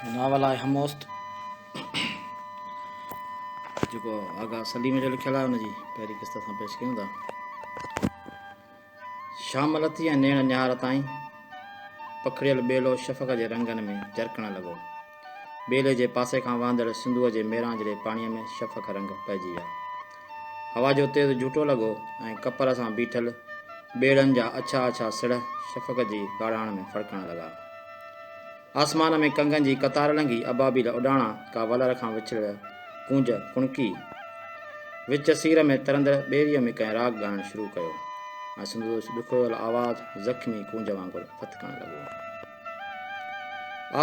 Novel आहे हमोस्त, जेको आगा सलीम जो लिखियलु आहे हुनजी पहिरीं किस्त असां पेश कयूं था। शाम लथी ऐं नेण निहार ताईं पखड़ियल ॿेलो शफ़क़ जे रंगनि में झरकण लॻो। ॿेले जे पासे खां वहंदड़ सिंधूअ जे मेरां जहिड़े पाणीअ में शफ़क़ रंग पइजी विया। हवा जो तेज़ झूटो लॻो ऐं कपर सां बीठल ॿेड़नि जा अछा अछा सिड़ शफ़क़ जी ॻाढ़ाण में फड़कण लॻा। आसमान में कंगनि जी कतार लंघी अबाबील उॾाणा का वलर खां विछड़ियल कूंज कुणकी विच सीर में तरंदड़ ॿेड़ीअ में कंहिं राग ॻाइणु शुरू कयो ऐं सिंधू ॾुखियल आवाज़ ज़ख़्मी कूंज वांगुरु फतकण लॻो।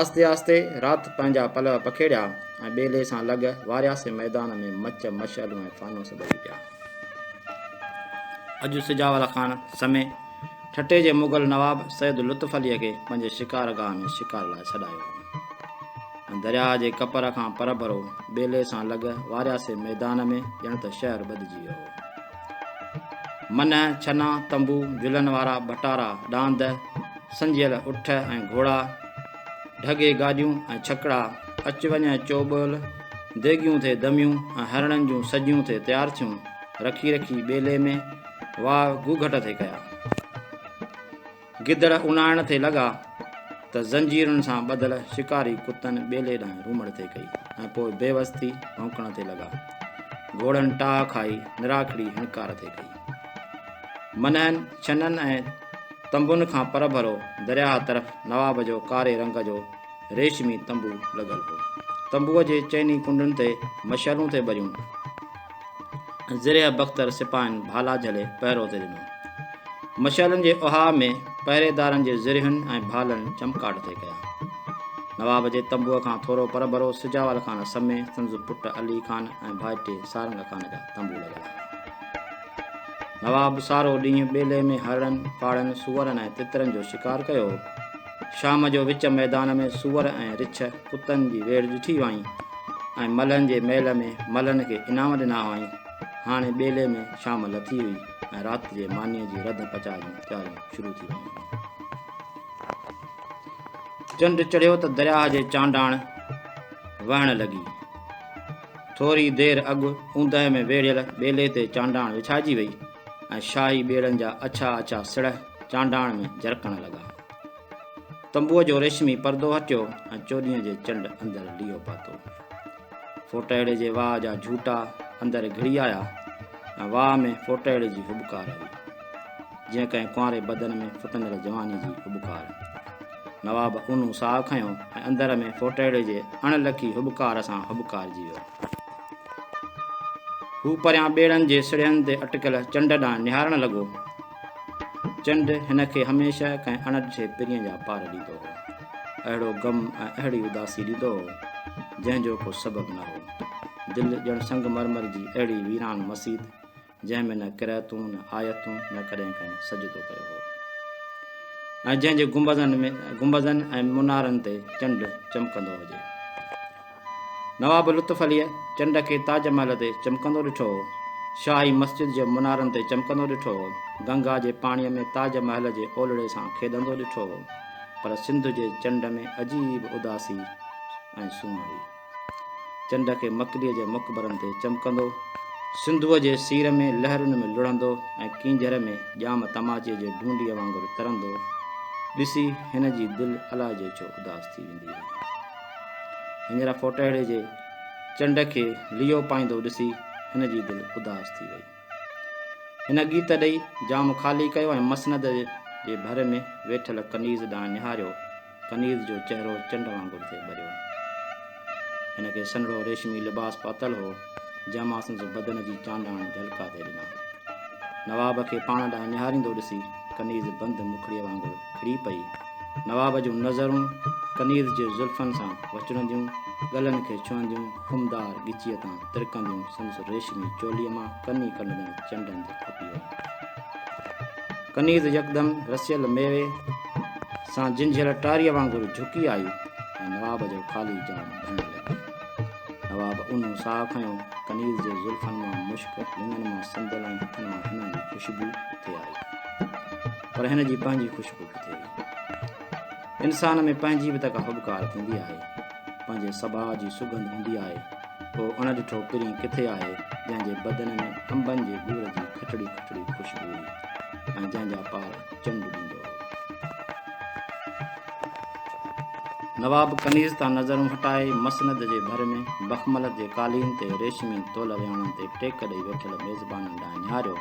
आस्ते आस्ते राति पंहिंजा पलव पखेड़िया ऐं ॿेले सां लॻ वारियासे मैदान में मच मशालूं ऐं फानूस ॿरी पिया। अॼु सिजावल ख़ान समय ठटे जे मुग़ल नवाब सैद लुत्फ़ अलीअ खे पंहिंजे शिकार गाह में शिकार लाइ छॾायो ऐं दरिया जे कपर खां पर भरो ॿेले सां लॻ वारियासे मैदान में ॼण त शहर ॿधिजी वियो हो। मन छना तंबू जुलनि वारा भटारा डांद संजियल उठ ऐं घोड़ा ढगे गाॾियूं ऐं छकड़ा अच वञ चोॿल देगियूं थे दमियूं ऐं हरणनि जूं सजियूं थे तयारु थियूं रखी रखी ॿेले में वाह गुघट थे कया। गिदड़ उणाइण थे लॻा त ज़ंजीरुनि सां ॿधल शिकारी कुतनि ॿेले ॾांहुं रूमड़ थे कई ऐं पोइ बेवस थी भौंकण थे लॻा। घोड़नि टाह खाई निराखड़ी हिणकार थे कई। मनहनि छननि ऐं तंबुनि खां पर भरो दरिया तरफ़ नवाब जो कारे रंग जो रेशमी तंबू लॻल हो। तंबूअ जे चइनी कुंडुनि ते मशालूं थे ॿरियूं। ज़िरह बख़्तर सिपाहियुनि भाला झले पहिरो थे ॾिनो। मशालनि जे उहाह में पहिरेदारनि जे ज़िरहनि ऐं भालनि चमकाट थे कया। नवाब जे तंबूअ खां थोरो पर भरो सिजावल ख़ान समय संदसि पुट अली ख़ान ऐं भाइटे सारंग ख़ान जा तंबू लॻल हुआ। नवाब सारो ॾींहुं ॿेले में हरणनि पाड़नि सूअरनि ऐं तितरनि जो शिकार कयो। शाम जो विच मैदान में सूअर ऐं रिछ कुतनि जी वेड़ ॾिठी वाई ऐं मलहनि जे महल में मलहनि खे इनाम ॾिना हुआईं। हाणे ॿेले में शाम लथी हुई ऐं राति जे मानीअ जी रध पचा जूं तयारियूं शुरू थी वयूं। चंड चढ़ियो त दरिया जे चांडाण वहण लॻी। थोरी देरि अॻु ऊंदहि में वेढ़ियल ॿेले ते चांडाण विछाइजी वई ऐं शाही ॿेड़नि जा अछा अछा सिड़ चांडाण में झरकण लॻा। तंबूअ जो रेशमी परदो हटियो ऐं चोॾीअ जे चंड अंदरि लीहो पातो। फोटड़े जे वाह जा झूटा अंदरि घिड़ी आया ऐं वाह में फोटड़े जी हुबकार हुई जीअं कंहिं कुंवारे बदन में फुटंदड़ जवानी जी हुबकार। नवाब ऊन्हू साह खयों ऐं अंदरि में फोटड़े जे अणलखी हुबकार सां हुबकारजी वियो। हू परियां ॿेड़नि जे सिड़ियनि ते अटकियल चंड ॾांहुं निहारण लॻो। चंड हिन खे हमेशह कंहिं अणॾिठे पिरीअ जा पार ॾींदो हो। अहिड़ो गम ऐं अहिड़ी उदासी ॾींदो हो जंहिंजो को सबबु न हो। दिलि ॼण संगमरमर जी अहिड़ी वीरान मसीद जंहिंमें न किरतूं न आयतूं न कॾहिं कंहिं सजदो कयो हो ऐं जंहिंजे गुंबज़नि ऐं मुनारनि ते चंड चमकंदो हुजे। नवाब लुत्फ़ अलीअ चंड खे ताजमहल ते चमकंदो ॾिठो हो। शाही मस्जिद जे मुनारनि ते चमकंदो ॾिठो हो। गंगा जे पाणीअ में ताजमहल जे ओलड़े सां खेॾंदो ॾिठो हो। पर सिंध जे चंड में अजीब उदासी ऐं सूंह हुई। चंड खे मकड़ीअ जे मक़बरनि ते चमकंदो, सिंधूअ जे सीर में लहरुनि में लुढ़ंदो ऐं कींझर में ॼाम तमाचे जे ढूंढीअ वांगुरु तरंदो ॾिसी हिन जी दिलि अलाह जे छो उदास थी वेंदी हुई। हींअर फोटड़े जे चंड खे लीहो पाईंदो ॾिसी हिन जी दिलि उदास थी वई। हिन गीत ॾेई जाम ख़ाली कयो ऐं मसनद जे भर में वेठल कनीज़ ॾांहुं निहारियो। कनीज़ जो चहिरो चंड वांगुरु थे ॿरियो। हिन खे सन्हड़ो रेशमी लिबास पातल हो जंहिंमां संदसि बदन जी चांडाण झलका थे ॾिना। नवाब खे पाण ॾांहुं निहारींदो ॾिसी कनीज़ बंदि मुखड़ीअ वांगुरु खिड़ी पई। नवाब जूं नज़रूं कनीज़ जे ज़ुल्फ़नि सां वचड़ंदियूं, गलनि खे छुहंदियूं, खुमदार ॻिचीअ तां तिरकंदियूं संदसि रेशमी चोलीअ मां कनी कढंदड़ चंडनि ते खपी वई। कनीज़ यकदमि रसियल मेवे सां जिंझियल टारीअ वांगुरु झुकी आई ऐं नवाब जो ख़ाली जाम भरण लॻी। नवाब ऊन्हू साह खयों। कनीज़ जे ज़ुल्फ़नि मां मुश्क, लिङनि मां संदल ऐं हथनि मां हिन जी ख़ुशबू थे आई। पर हिन जी पंहिंजी ख़ुशबू किथे हुई। इंसान में पंहिंजी बि त का हुबकार थींदी आहे। पंहिंजे सभा जी सुगंध हूंदी आहे, पोइ अणॾिठो पिरी किथे आहे जंहिंजे बदन में अंबनि जे ॻूर जी खटड़ी खटड़ी ख़ुशबू हुई ऐं जंहिंजा पार चंडु ॾींदो हो। नवाब कनीज़ तां नज़रूं हटाए मसनद जे भर में बखमल जे कालीन ते रेशमी तोल विहाणनि ते टेक ॾेई वेठल मेज़बाननि ॾांहुं निहारियो।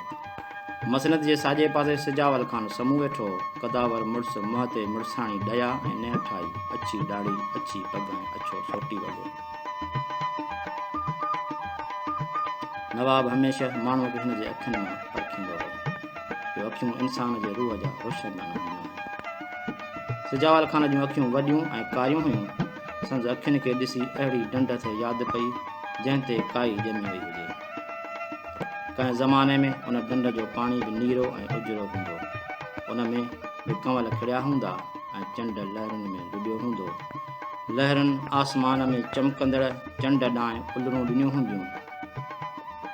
मसनद जे साॼे पासे सिजावल ख़ान समूह वेठो, कदावर मुड़ुस मुंहं ते मुड़साणी ॾया ऐं नेह ठाही, अछी दाढ़ी, अछी पग ऐं अछो सोटी वॻो। नवाब हमेशह माण्हूअ खे हिन जे अखियुनि मां परखींदो हो। जो अखियूं इंसान जे रूह जा रोशनदान हूंदियूं आहिनि। सिजावल ख़ान जूं अखियूं वॾियूं ऐं कारियूं हुयूं। संदसि अखियुनि खे ॾिसी अहिड़ी डंड थे यादि पई जंहिं ते काई ॼमी वई हुजे। कंहिं ज़माने में उन डंड जो पाणी बि नीरो ऐं उजरो हूंदो, उन में बि कंवल खिड़िया हूंदा ऐं चंड लहरुनि में लुॾियो हूंदो। लहरुनि आसमान में चमकंदड़ चंड ॾांहुं उलरूं ॾिनियूं हूंदियूं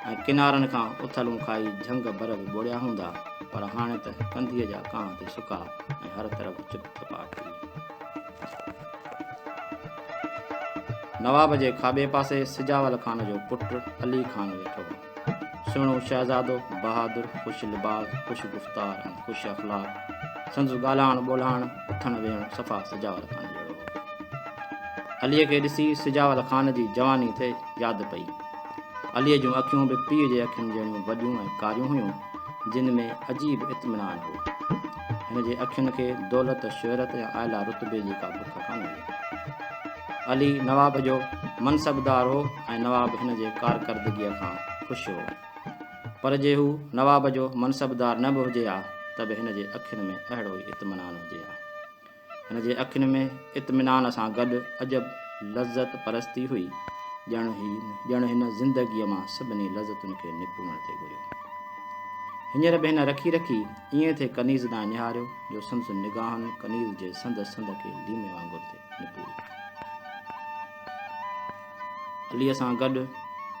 ऐं किनारनि खां उथलूं खाई झंग भर बि ॿोड़िया हूंदा, पर हाणे त कंधीअ जा कां ते सुका ऐं हर तरफ़ चुप थपाक हुई। नवाब जे खाॿे पासे सिजावल ख़ान जो पुटु अली ख़ान वेठो हो। सुहिणो शहज़ादो, बहादुर, ख़ुशि लिबास, ख़ुशि गुफ़्तार ऐं ख़ुशि अख़लाक़। संदसि ॻाल्हाइण ॿोल्हाइण, उथण वेहण सफ़ा सिजावल ख़ान जहिड़ो हो। अलीअ खे ॾिसी सिजावल ख़ान जी जवानी ते यादि पई। अलीअ जूं अखियूं बि पीउ जे अखियुनि जहिड़ियूं वॾियूं ऐं कारियूं हुयूं, जिन में अजीब इत्मिनान हो। हिन जे अखियुनि खे दौलत, शोहरत या आला रुतबे जी का बुख कान हुई। अली नवाब जो मनसबदार हो ऐं नवाब हिन जे कारकर्दगीअ खां ख़ुशि हो। पर जे हू नवाब जो मनसबदार न बि हुजे हा त बि हिन जे अखियुनि में अहिड़ो ई इत्मिनान हुजे हा। हिन जे अखियुनि में इत्मिनान सां गॾु अजब लज़त परस्ती हुई, ॼण हिन ज़िंदगीअ मां सभिनी लज़तुनि खे निपुणण ते घुरियो। हींअर बि हिन रखी रखी ईअं थे कनीज़ ॾांहुं निहारियो जो संदसि निगाहनि कनीज़ जे संद खे लीमे वांगुरु थे निपूरी। अलीअ सां गॾु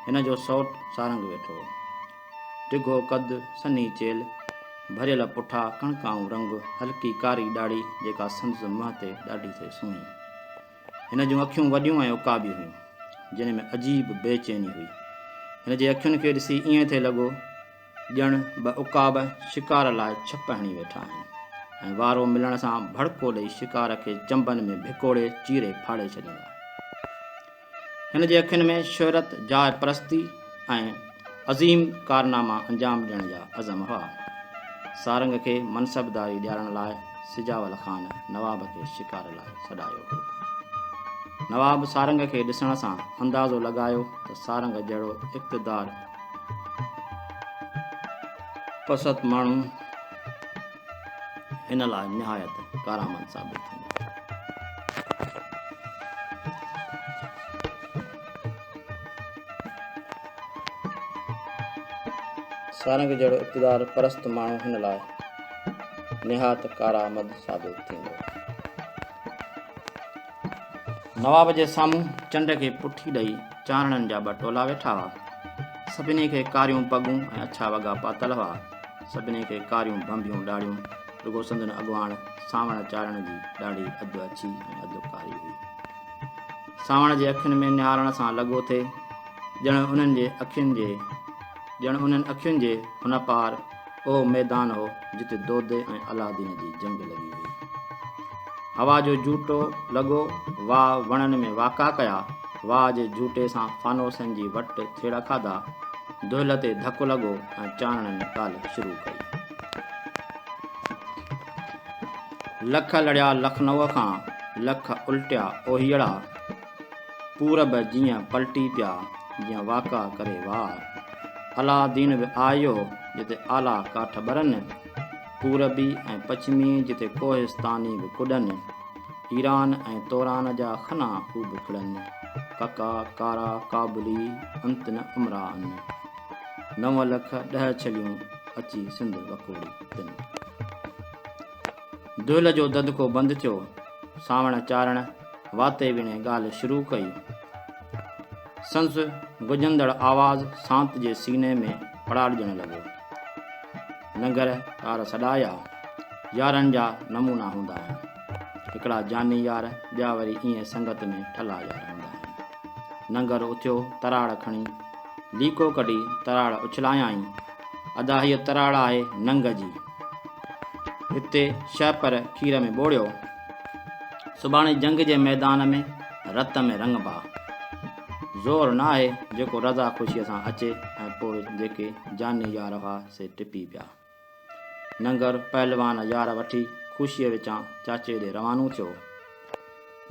हिन जो सौट सारंग वेठो हो। टिघो कद, सन्ही चेल, भरियल पुठा, कणकाऊं रंग, हल्की कारी ॾाढ़ी जेका संदसि मुंहं ते ॾाढी थे सुहिणी। हिन जूं अखियूं वॾियूं ऐं उकाबी हुयूं, जिन में अजीब बेचैनी हुई। हिन जे अखियुनि खे ॾिसी ईअं थे लॻो ॼण ॿ उकाब शिकार लाइ छप हणी वेठा आहिनि ऐं वारो मिलण सां भड़को ॾेई शिकार खे चंबनि में भिकोड़े चीरे फाड़े छॾींदा। हिन जे अखियुनि में शोहरत, जाइ परस्ती ऐं अज़ीम कारनामा अंजाम ॾियण जा अज़म हुआ। सारंग खे मनसबदारी ॾियारण लाइ सिजावल ख़ान नवाब खे शिकार लाइ सॾायो हो। नवाब सारंग खे ॾिसण सां अंदाज़ो लॻायो त सारंग जहिड़ो इक़्तिदार पसंद माण्हू हिन लाइ निहायत कारआमद साबित थींदो। सारंग जहिड़ो इक़्तिदार परस्त माण्हू हिन लाइ निहायत कारआमद साबित थींदो। नवाब जे साम्हूं चंड खे पुठी ॾेई चांणनि जा ॿ टोला वेठा हुआ। सभिनी खे कारियूं पगूं ऐं अछा वॻा पातल हुआ। सभिनी खे कारियूं भंबियूं ॾाढ़ियूं, रुगो संदनि अॻुवाण सावण चाढ़ण जी ॾाढ़ी अधु अछी ऐं अधु कारी हुई। सावण जे अखियुनि में निहारण सां लॻो थे ॼण उन्हनि अखियुनि जे हुन पार उहो मैदान हो जिते दोदे ऐं अलादीन जी जंग लॻी हुई। हवा जो झूटो लॻो, वाह वणनि में वाका कया, वाह जे झूटे सां फानोसनि जी वट थेड़ा खाधा, दुहिल ते धकु लॻो ऐं चांणनि ॻाल्हि शुरू कई। लख लड़िया लखनऊ खां, लख उल्टिया ओहीड़ा, पूरब जीअं पलटी पिया, जीअं वाका करे वार। अलादीन बि आयो जिते आला काठ ॿरनि, पूरबी ऐं पश्चिमी जिते कोहिस्तानी बि कुॾनि, ईरान ऐं तोरान जा खना खूब खिड़नि, कका कारा काबुली अंत न उमरान, 9 लख 10 छलियूं अची सिंध वकोड़ी तिन। दुहिल जो ददको बंदि थियो। सावण चारण वाते विणे ॻाल्हि शुरू कई। संदसि गुंजंदड़ आवाज़ सांत जे सीने में पड़ाड़जण लॻो। लंगर कार सॾाया, यारनि जा नमूना हूंदा आहिनि। हिकिड़ा जानी यार, ॿिया वरी ईअं संगत में ठला यार हूंदा नंगर उथियो तराड़ खणी, लीको कढी तराड़ उछलायाई, अदा हीअ तराड़ आहे नंग जी, हिते शहपर खीर में ॿोड़ियो, सुभाणे जंग जे मैदान में रत में रंग बा। ज़ोर न आहे जेको रज़ा ख़ुशीअ सां अचे ऐं पोइ जेके जानी यार हुआ से टिपी पिया। नंगर पहलवान यार वठी ख़ुशीअ विचां चाचे ॾे रवानो थियो।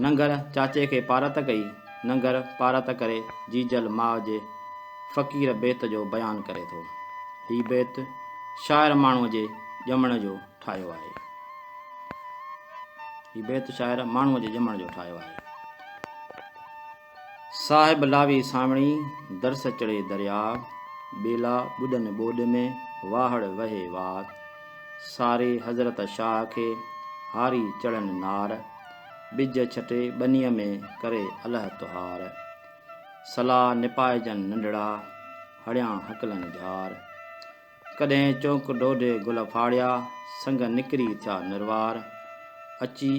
नंगर चाचे खे पारत कई। नंगर पारत करे जीजल माउ जे फ़क़ीर बेत जो बयानु करे थो। हीउ बेत शाइर माण्हूअ जे ॼमण जो ठाहियो आहे। हीउ बेत शाइर माण्हूअ जे ॼमण जो ठाहियो आहे। साहिब लावी सावणी दरस चढ़े दरिया, बेला ॿुॾनि ॿोॾ में वाहड़ वहे वार, सारे हज़रत शाह खे हारी चढ़नि नार, बिज छटे बनीअ में करे अलाह तुहार, सलाह निपाइजनि नंढड़ा हड़ियां हकलनि झार, कॾहिं चौंक ॾोढे गुल फाड़िया संग निकिरी थिया निर्वार, अची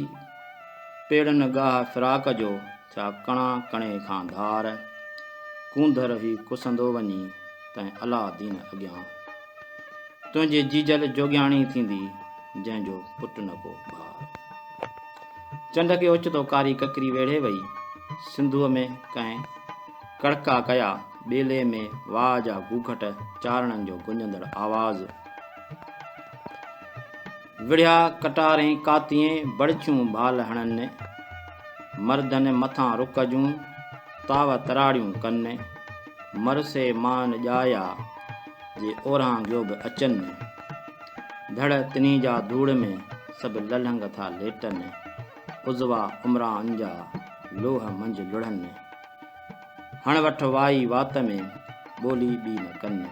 पेड़नि गाह फिराक जो थिया कणा कणे खां धार, कूंदर ही कुसंदो वञी तंहिं अलाह दीन अॻियां, तुंहिंजी जीजल जोगियाणी थींदी जंहिंजो पुटु न को भार। चंड खे ओचितो कारी ककरी वेढ़े वई, सिंधूअ में कंहिं कड़का कया, ॿेले में वाह जा घूघट चारणनि जो गुंजंदड़ आवाज़, विढ़िया कटारें कातियें बड़िछियूं भाल हणनि, मर्दनि मथां रुक जूं ताव तराड़ियूं कनि, मरसे मान ॼाया जे ओरां ॻियो बि अचनि, धड़ तिनी जा धूड़ में सभु ललंग था लेटनि, उज़वा उमरान जा लोह मंझ लुढ़नि, हण वठ वाई वात में ॿोली ॿी न कनि,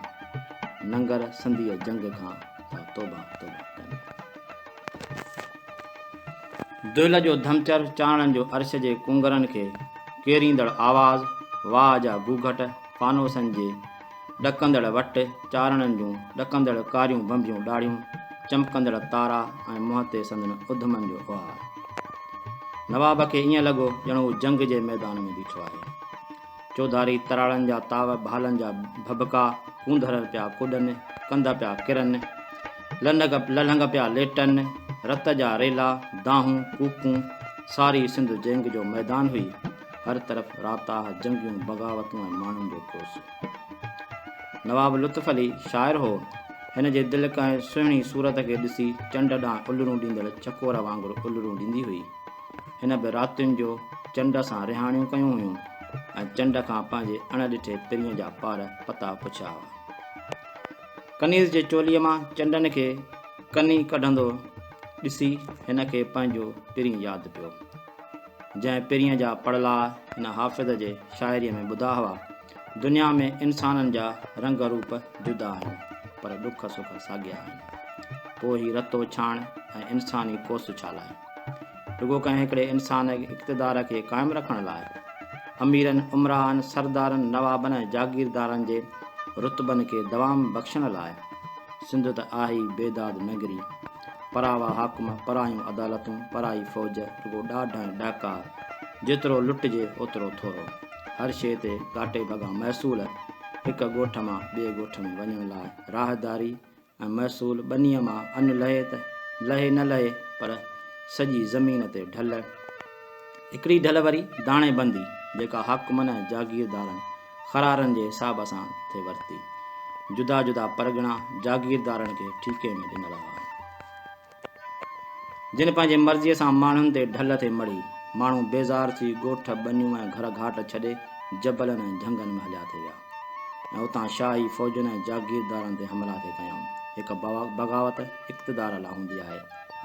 नंगर संधीअ जंग खां था तोबा तोबा कनि। दुहिल जो धमचर चाणनि जो अर्श जे कुंगरनि खे केरींदड़ आवाज़, वाह जा घूघट फानोसनि जे ॾकंदड़ वट चारणनि जूं ॾकंदड़ कारियूं बंबियूं ॾाढ़ियूं, चमकंदड़ तारा ऐं मुंहं ते संदन उधमनि जो उहार। नवाब खे ईअं लॻो ॼणो हू जंग जे मैदान में बीठो आहे। चौधारी तराड़नि जा ताव भालनि जा भभका कूंदर पिया कुॾनि, कंध पिया किरनि, ललंग पिया लेटनि, रत जा रेला दाहूं कूकूं, सारी सिंध जंग जो मैदान हुई, हर तरफ़ राताह जंगियूं बग़ावतूं ऐं माण्हुनि जो कोस। नवाब लुत्फ़ अली शाइर हो। हिन जे दिलि कंहिं सुहिणी सूरत खे ॾिसी चंड ॾांहुं उलरूं ॾींदड़ चकोर वांगुरु उलरूं ॾींदी हुई। हिन बि रातियुनि जो चंड सां रिहाणियूं कयूं हुयूं ऐं चंड खां पंहिंजे अणॾिठे पिरीअ जा पार पता पुछिया हुआ। कनीज़ जे चोलीअ मां चंडनि खे कनी कढंदो ॾिसी हिन खे पंहिंजो पिरी यादि पियो, जंहिं पिरीअ जा पड़ला हिन हाफ़िज़ जे शाइरीअ में ॿुधा हुआ। दुनिया में इंसाननि जा रंग रूप जुदा आहिनि, पर ॾुख सुख साॻिया आहिनि। पोइ ही रतो छाण ऐं इंसानी कोस छा लाइ? रुॻो कंहिं हिकिड़े इंसान इक़्तिदार खे क़ाइमु रखण लाइ, अमीरनि उमरान सरदारनि नवाबनि ऐं जागीरदारनि जे रुतबनि खे दवाम बख़्शण लाइ। सिंध त आहे ई बेदाद नगरी, परावा हाकुम, परायूं अदालतूं, पराई फ़ौज, रुॻो ॾाढा ॾाका, जेतिरो लुटिजे ओतिरो थोरो, हर शइ ते घाटे भॻा महसूल, हिकु ॻोठ मां ॿिए ॻोठ में वञण लाइ राहदारी ऐं महसूल, ॿनीअ मां अन लहे त लहे न लहे पर सॼी ज़मीन ते ढल, हिकिड़ी ढल वरी दाणे बंदी जेका हाकुमनि ऐं जागीरदारनि ख़रारनि जे हिसाब सां थिए वरिती। जुदा जुदा परगिणा जागीरदारनि खे ठीके में ॾिनल हुआ, जिन पंहिंजे मर्ज़ीअ सां माण्हुनि ते ढल ते मड़ी। माण्हू बेज़ार थी ॻोठ ॿनियूं ऐं घर घाट छॾे जबलनि ऐं झंगनि में हलिया थी विया ऐं उतां शाही फ़ौजुनि ऐं जागीरदारनि ते हमला थिए कयूं। हिकु बग़ावत इक़्तिदार लाइ हूंदी आहे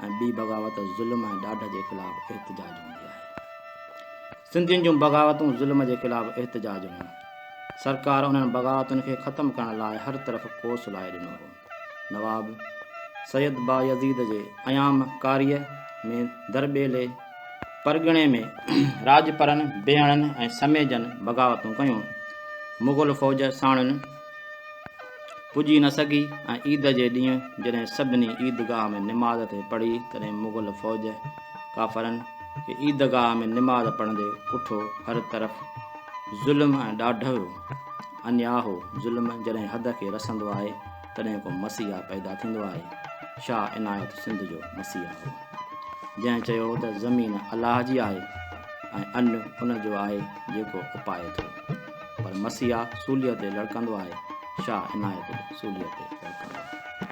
ऐं ॿी बग़ावत ज़ुल्म ऐं ॾाढ जे ख़िलाफ़ु एहतिजाज हूंदी आहे। सिंधियुनि जूं बग़ावतूं ज़ुल्म जे ख़िलाफ़ु एहतिजाज हुयूं। सरकार उन्हनि बग़ावतुनि खे ख़तमु करण लाइ हर तरफ़ कोस लाइ ॾिनो हो। नवाब सैयद बा यज़ीद जे अयाम कारीअ में दरबेले परगिणे में राजपरनि बेहणनि ऐं समेजनि बग़ावतूं कयूं। मुग़ल फ़ौज साणुनि पुॼी न सघी ऐं ईद जे ॾींहुं जॾहिं सभिनी ईदगाह में निमाज़ ते पढ़ी, तॾहिं मुग़ल फ़ौज काफ़रनि खे ईदगाह में निमाज़ पढ़ंदे कुठो हर तरफ़ ज़ुल्म ऐं ॾाढो अन्याय हो। ज़ुल्म जॾहिं हद खे रसंदो आहे तॾहिं को मसीहा पैदा थींदो आहे। शाह इनायत सिंध जो मसीहा हो जंहिं चयो त ज़मीन अलाह जी आहे ऐं अन्न उन जो आहे जेको उपाए थो। पर मसीहा सूलीअ ते लड़कंदो आहे। शाह इनायत सूलीअ ते लड़कंदो आहे।